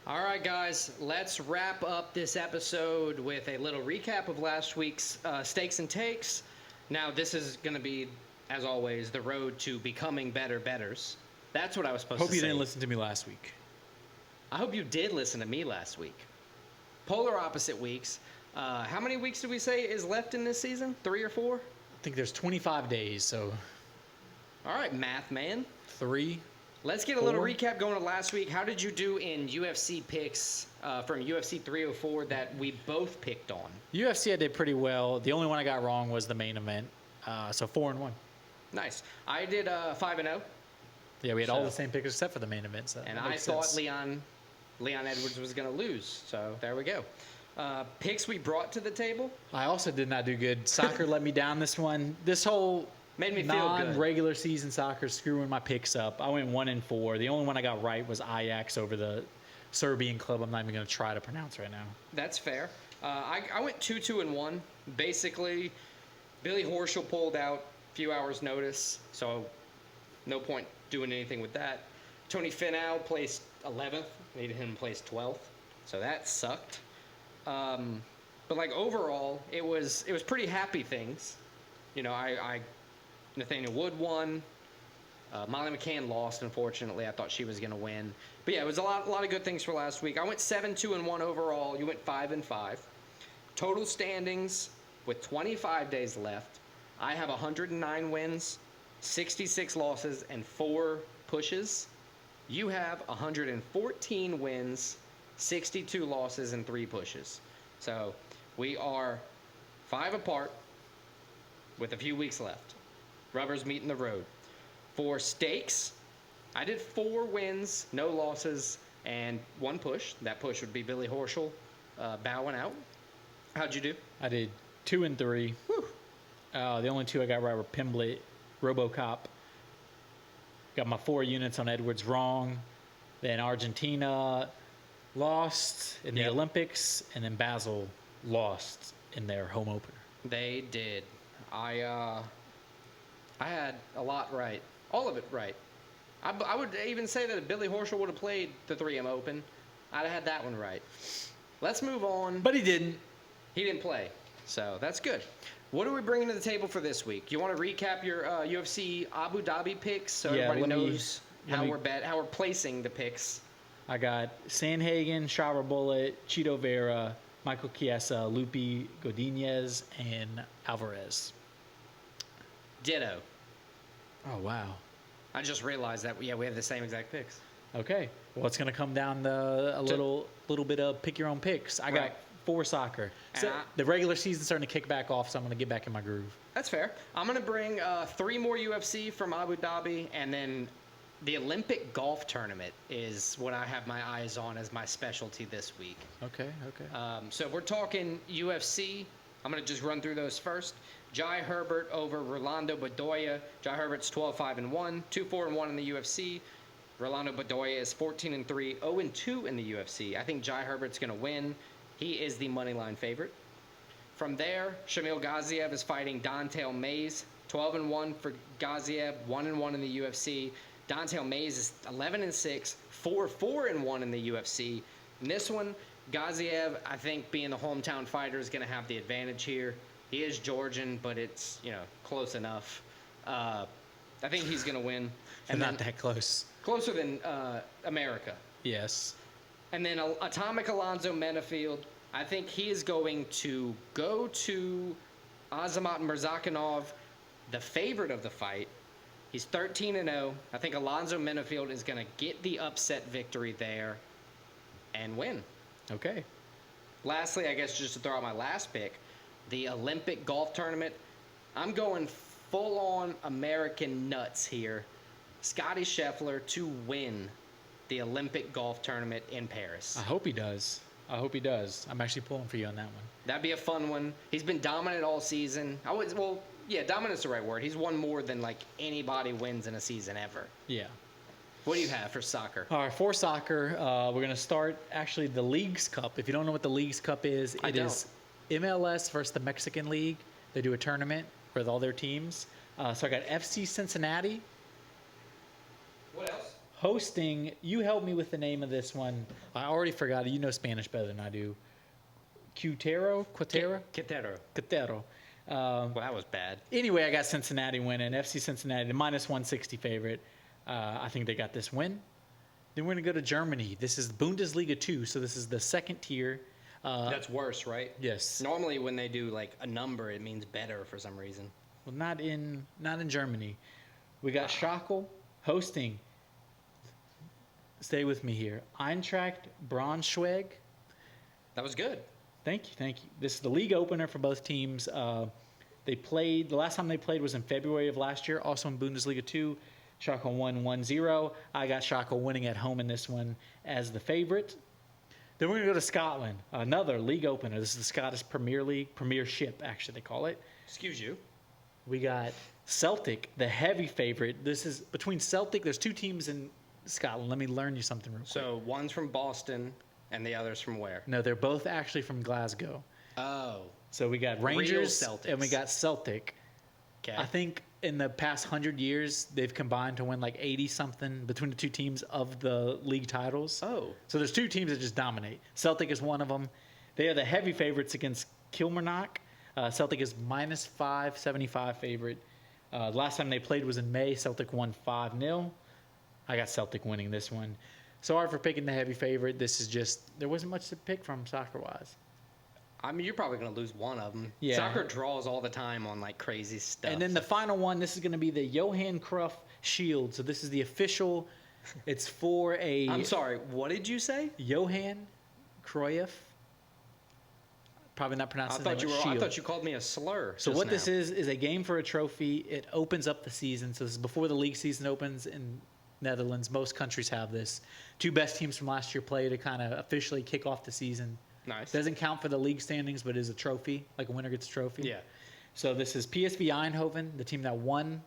All right, guys, let's wrap up this episode with a little recap of last week's stakes and takes. Now, this is going to be, as always, the road to becoming better betters. That's what I was supposed to say. Hope you didn't listen to me last week. I hope you did listen to me last week. Polar opposite weeks. How many weeks did we say is left in this season? 3 or 4? I think there's 25 days, so All right, math man. 3. Let's get a little recap going to last week. How did you do in UFC picks from UFC 304 that we both picked on? UFC I did pretty well. The only one I got wrong was the main event. So 4-1. Nice. I did 5-0. Yeah, we had all the same picks except for the main event. So and I thought Leon Edwards was going to lose. So there we go. Picks we brought to the table. I also did not do good. Soccer let me down this one. This whole made me feel good. Non-regular season soccer screwing my picks up. I went 1-4. The only one I got right was Ajax over the Serbian club. I'm not even going to try to pronounce right now. That's fair. I went 2-2-1. Basically, Billy Horschel pulled out a few hours' notice, so no point doing anything with that. Tony Finau placed 11th. Made him place 12th, so that sucked. But like overall, it was pretty happy things. You know, Nathaniel Wood won. Molly McCann lost, unfortunately. I thought she was going to win. But yeah, it was a lot of good things for last week. I went 7-2-1 overall. You went 5-5. Total standings with 25 days left. I have 109 wins, 66 losses, and 4 pushes. You have 114 wins, 62 losses, and 3 pushes. So we are 5 apart with a few weeks left. Rubbers meeting the road. For stakes, I did 4 wins, no losses, and 1 push. That push would be Billy Horschel bowing out. How'd you do? I did 2 and 3. Whew. The only 2 I got right were Pimblett, RoboCop. Got my 4 units on Edwards wrong. Then Argentina lost in the Olympics, and then Basel lost in their home opener. They did. I had a lot right. All of it right. I would even say that if Billy Horschel would have played the 3M Open, I'd have had that one right. Let's move on. But he didn't. He didn't play, so that's good. What are we bringing to the table for this week? You want to recap your UFC Abu Dhabi picks so everybody knows how we're placing the picks? I got Sanhagen, Charbel Bullet, Chito Vera, Michael Chiesa, Lupi Godinez, and Alvarez. Ditto. Oh, wow. I just realized that, we have the same exact picks. Okay. Well, it's going to come down to a little bit of pick your own picks. I got 4 soccer. So the regular season's starting to kick back off, so I'm going to get back in my groove. That's fair. I'm going to bring 3 more UFC from Abu Dhabi, and then the Olympic golf tournament is what I have my eyes on as my specialty this week. Okay. So if we're talking UFC, I'm going to just run through those first. Jai Herbert over Rolando Bedoya. Jai Herbert's 12-5-1, 2-4-1 in the UFC. Rolando Bedoya is 14-3, 0-2 in the UFC. I think Jai Herbert's going to win. He is the moneyline favorite. From there, Shamil Gaziev is fighting Don'Tale Mayes. 12-1 for Gaziev, 1-1 in the UFC. Don'Tale Mayes is 11-6, 4-4-1 in the UFC. In this one, Gaziev, I think being the hometown fighter, is going to have the advantage here. He is Georgian, but it's, close enough. I think he's going to win. And not that close. Closer than America. Yes. And then Atomic Alonzo Menafield, I think he is going to go to Azamat Murzakanov, the favorite of the fight. He's 13-0. I think Alonzo Menafield is going to get the upset victory there and win. Okay. Lastly, I guess just to throw out my last pick, the Olympic golf tournament. I'm going full-on American nuts here. Scotty Scheffler to win the Olympic golf tournament in Paris. I hope he does. I'm actually pulling for you on that one. That'd be a fun one. He's been dominant all season. Dominant's the right word. He's won more than anybody wins in a season ever. Yeah. What do you have for soccer? All right, for soccer, we're going to start actually the Leagues Cup. If you don't know what the Leagues Cup is, it is MLS versus the Mexican League. They do a tournament with all their teams. So I got FC Cincinnati. What else? hosting. You helped me with the name of this one. I already forgot it. You know Spanish better than I do. Quintero? Quintero. Well, that was bad. Anyway, I got Cincinnati winning. FC Cincinnati, the minus 160 favorite. I think they got this win. Then we're going to go to Germany. This is Bundesliga 2, so this is the second tier. That's worse, right? Yes. Normally, when they do like a number, it means better for some reason. Well, not in Germany. We got Schalke hosting. Stay with me here. Eintracht Braunschweig. That was good. Thank you. This is the league opener for both teams. They played, the last time they played was in February of last year, also in Bundesliga 2. Schalke won 1-0. I got Schalke winning at home in this one as the favorite. Then we're going to go to Scotland, another league opener. This is the Scottish Premier League, Premiership, actually, they call it. Excuse you. We got Celtic, the heavy favorite. This is between Celtic, there's two teams in Scotland. Let me learn you something real quick. So one's from Boston and the other's from where? No, they're both actually from Glasgow. Oh. So we got Real Rangers Celtics. and we got Celtic. Okay. I think in the past 100 years, they've combined to win like 80-something between the two teams of the league titles. Oh. So there's two teams that just dominate. Celtic is one of them. They are the heavy favorites against Kilmarnock. Celtic is minus 575 favorite. Last time they played was in May. Celtic won 5-0. I got Celtic winning this one. Sorry for picking the heavy favorite. This is just, there wasn't much to pick from soccer-wise. I mean, you're probably going to lose one of them. Yeah. Soccer draws all the time on like crazy stuff. And then the final one, this is going to be the Johan Cruyff Shield. So this is the official, it's for a... I'm sorry, what did you say? Johan Cruyff. Probably not pronouncing I it thought Shield. I thought you called me a slur. So just what now. this is a game for a trophy. It opens up the season. So this is before the league season opens in Netherlands. Most countries have this. Two best teams from last year play to kind of officially kick off the season. Nice. Doesn't count for the league standings, but is a trophy, like a winner gets a trophy. Yeah. So this is PSV Eindhoven, the team that won.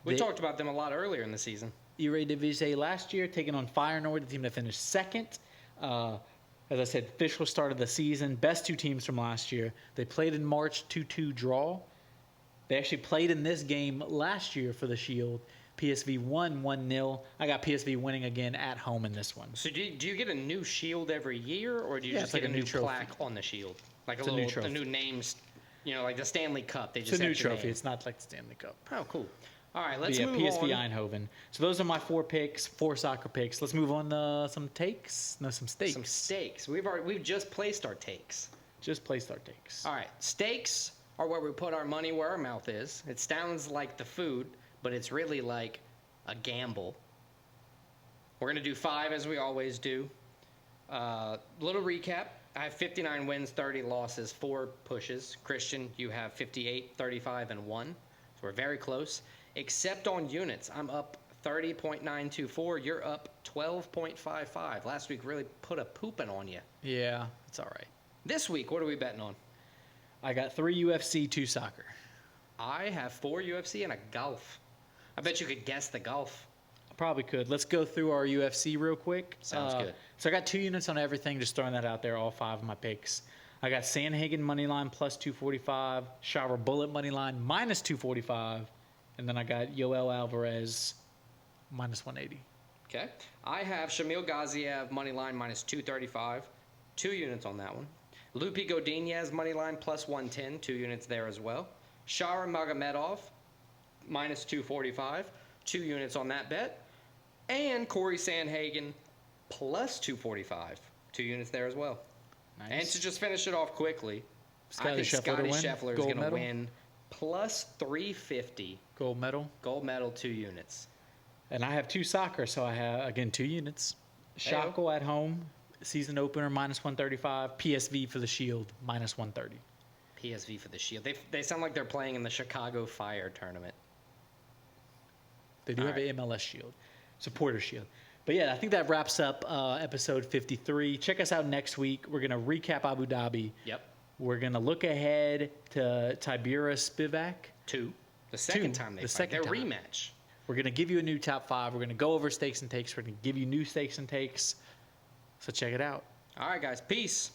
We the talked about them a lot earlier in the season. Eredivisie last year, taking on Feyenoord, the team that finished second. As I said, official start of the season. Best two teams from last year. They played in March, 2-2 draw. They actually played in this game last year for the Shield. PSV won 1-0. I got PSV winning again at home in this one. So do you get a new shield every year, or do you Yeah, just it's like get a a new new trophy. plaque on the shield? Like It's a new trophy. a new names, like the Stanley Cup. They just It's a new have your trophy. name. It's not like the Stanley Cup. Oh, cool. All right, let's But yeah, move PSV on. Eindhoven. So those are my four soccer picks. Let's move on to some takes. No, some stakes. Some stakes. We've just placed our takes. Just placed our takes. All right, stakes are where we put our money where our mouth is. It sounds like the food, but it's really like a gamble. We're going to do 5 as we always do. Little recap. I have 59 wins, 30 losses, 4 pushes. Christian, you have 58, 35, and 1. So we're very close. Except on units. I'm up 30.924. You're up 12.55. Last week really put a pooping on you. Yeah, it's all right. This week, what are we betting on? I got 3 UFC, 2 soccer. I have 4 UFC and a golf. I bet you could guess the golf. I probably could. Let's go through our UFC real quick. Sounds good. So I got 2 units on everything, just throwing that out there, all 5 of my picks. I got Sandhagen money line plus 245, Shower Bullet money line minus 245, and then I got Yoel Alvarez minus 180. Okay. I have Shamil Gaziev money line minus 235. 2 units on that one. Lupi Godinez money line plus 110. 2 units there as well. Shara Magomedov minus 245. 2 units on that bet. And Corey Sandhagen plus 245. 2 units there as well. Nice. And to just finish it off quickly, Scotty I think Scheffler to Scotty win. Scheffler is Gold going to medal. win plus 350. Gold medal. Gold medal, 2 units. And I have 2 soccer, so I have, again, 2 units. Schalke at home, season opener, minus 135. PSV for the Shield, minus 130. PSV for the Shield. They sound like they're playing in the Chicago Fire tournament. They do All have right. an MLS Shield, supporter Shield. But yeah, I think that wraps up episode 53. Check us out next week. We're going to recap Abu Dhabi. Yep. We're going to look ahead to Tibera Spivak. 2. The second time they The fight. second Their time. rematch. We're going to give you a new top 5. We're going to go over stakes and takes. We're going to give you new stakes and takes. So check it out. All right, guys. Peace.